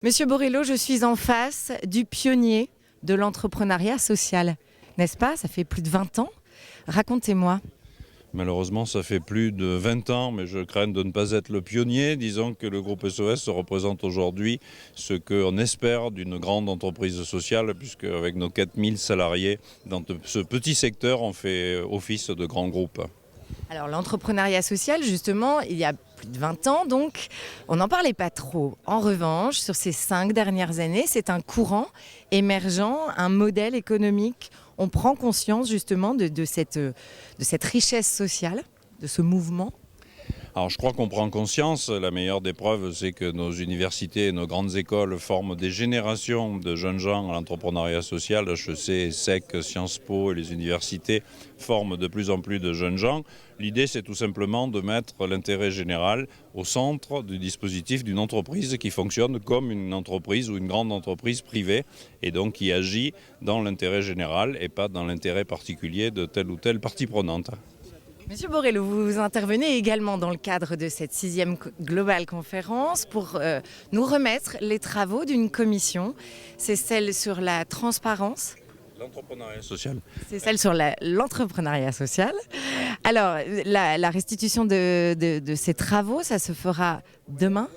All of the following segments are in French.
Monsieur Borrello, je suis en face du pionnier de l'entrepreneuriat social, n'est-ce pas? Ça fait plus de 20 ans. Racontez-moi. Malheureusement, ça fait plus de 20 ans, mais je crains de ne pas être le pionnier. Disons que le groupe SOS représente aujourd'hui ce qu'on espère d'une grande entreprise sociale, puisque avec nos 4000 salariés, dans ce petit secteur, on fait office de grand groupe. Alors l'entrepreneuriat social, justement, il y a plus de 20 ans, donc on n'en parlait pas trop. En revanche, sur ces 5 dernières années, c'est un courant émergent, un modèle économique. On prend conscience justement de cette richesse sociale, de ce mouvement. Alors je crois qu'on prend conscience, la meilleure des preuves c'est que nos universités et nos grandes écoles forment des générations de jeunes gens à l'entrepreneuriat social. HEC, ESSEC, Sciences Po et les universités forment de plus en plus de jeunes gens. L'idée c'est tout simplement de mettre l'intérêt général au centre du dispositif d'une entreprise qui fonctionne comme une entreprise ou une grande entreprise privée et donc qui agit dans l'intérêt général et pas dans l'intérêt particulier de telle ou telle partie prenante. Monsieur Borrello, vous intervenez également dans le cadre de cette 6e Global Conférence pour nous remettre les travaux d'une commission. C'est celle sur la transparence. L'entrepreneuriat social. C'est celle sur l'entrepreneuriat social. Alors, la restitution de ces travaux, ça se fera demain.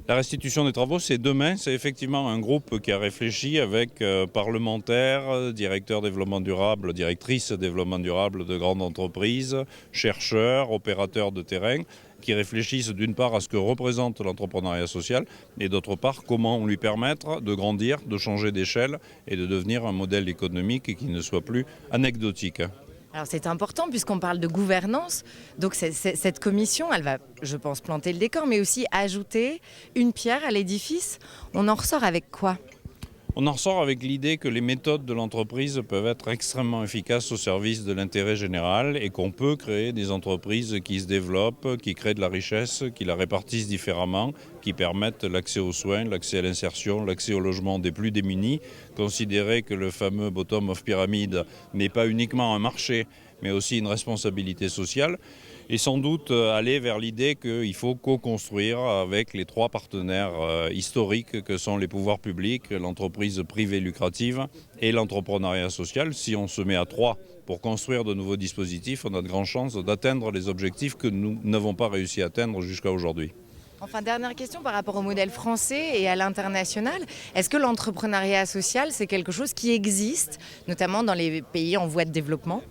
La restitution des travaux, c'est demain. C'est effectivement un groupe qui a réfléchi avec parlementaires, directeurs développement durable, directrices développement durable de grandes entreprises, chercheurs, opérateurs de terrain, qui réfléchissent d'une part à ce que représente l'entrepreneuriat social et d'autre part comment lui permettre de grandir, de changer d'échelle et de devenir un modèle économique qui ne soit plus anecdotique. Alors c'est important puisqu'on parle de gouvernance, donc cette commission, elle va, je pense, planter le décor, mais aussi ajouter une pierre à l'édifice. On en ressort avec quoi ? On en ressort avec l'idée que les méthodes de l'entreprise peuvent être extrêmement efficaces au service de l'intérêt général et qu'on peut créer des entreprises qui se développent, qui créent de la richesse, qui la répartissent différemment, qui permettent l'accès aux soins, l'accès à l'insertion, l'accès au logement des plus démunis. Considérer que le fameux bottom of pyramid n'est pas uniquement un marché, mais aussi une responsabilité sociale. Et sans doute aller vers l'idée qu'il faut co-construire avec les 3 partenaires historiques que sont les pouvoirs publics, l'entreprise privée lucrative et l'entrepreneuriat social. Si on se met à 3 pour construire de nouveaux dispositifs, on a de grandes chances d'atteindre les objectifs que nous n'avons pas réussi à atteindre jusqu'à aujourd'hui. Enfin, dernière question par rapport au modèle français et à l'international. Est-ce que l'entrepreneuriat social, c'est quelque chose qui existe, notamment dans les pays en voie de développement ?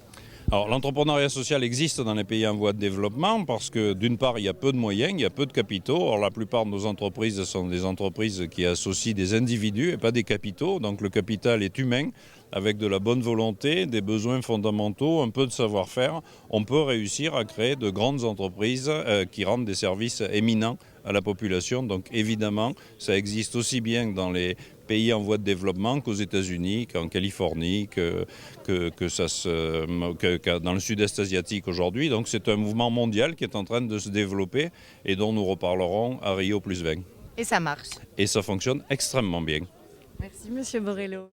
Alors l'entrepreneuriat social existe dans les pays en voie de développement parce que d'une part il y a peu de moyens, il y a peu de capitaux. Or la plupart de nos entreprises sont des entreprises qui associent des individus et pas des capitaux. Donc le capital est humain avec de la bonne volonté, des besoins fondamentaux, un peu de savoir-faire. On peut réussir à créer de grandes entreprises qui rendent des services éminents à la population. Donc évidemment, ça existe aussi bien dans les pays en voie de développement qu'aux États-Unis, qu'en Californie, que dans le sud-est asiatique aujourd'hui. Donc c'est un mouvement mondial qui est en train de se développer et dont nous reparlerons à Rio+20. Et ça marche. Et ça fonctionne extrêmement bien. Merci Monsieur Borrello.